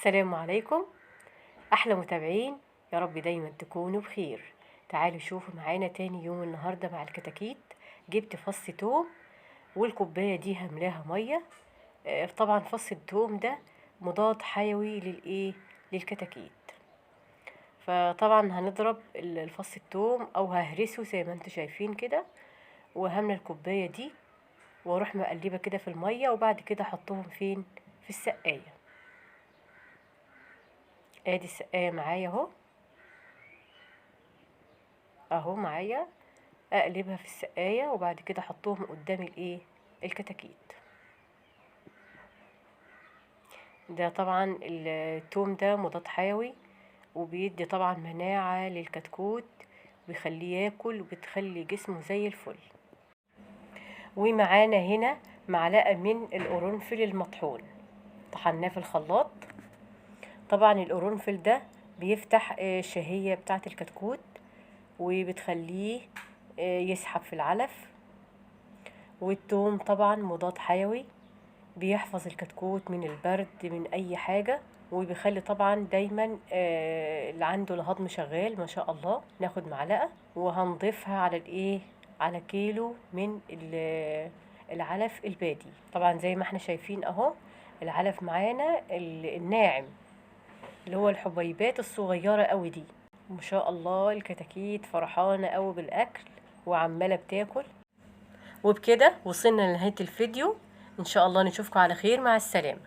السلام عليكم. احلى متابعين، يا رب دايما تكونوا بخير. تعالوا شوفوا معانا تاني يوم النهارده مع الكتاكيت. جبت فص توم والكوبايه دي هملاها ميه. طبعا فص التوم ده مضاد حيوي للكتاكيت. فطبعا هنضرب الفص التوم او ههرسه زي ما انتوا شايفين كده، وهملى الكوبايه دي واروح مقلبه كده في الميه، وبعد كده احطهم فين؟ في السقايه. ادي السقايه معايا اهو معايا. اقلبها في السقايه وبعد كده احطهم قدام الكتاكيت. ده طبعا التوم ده مضاد حيوي، وبيدي طبعا مناعه للكتكوت، بيخليه ياكل وبتخلي جسمه زي الفل. ومعانا هنا معلقه من القرنفل المطحون، طحناه في الخلاط. طبعا القرنفل ده بيفتح الشهيه بتاعه الكتكوت، وبتخليه يسحب في العلف. والثوم طبعا مضاد حيوي، بيحفظ الكتكوت من البرد من اي حاجة، وبيخلي طبعا دايما اللي عنده الهضم شغال ما شاء الله. ناخد معلقة وهنضيفها على كيلو من العلف البادي. طبعا زي ما احنا شايفين اهو العلف معانا الناعم، اللي هو الحبيبات الصغيرة قوي دي. ما شاء الله الكتاكيت فرحانة قوي بالاكل وعمالة بتاكل. وبكده وصلنا لنهاية الفيديو. ان شاء الله نشوفكم على خير، مع السلامة.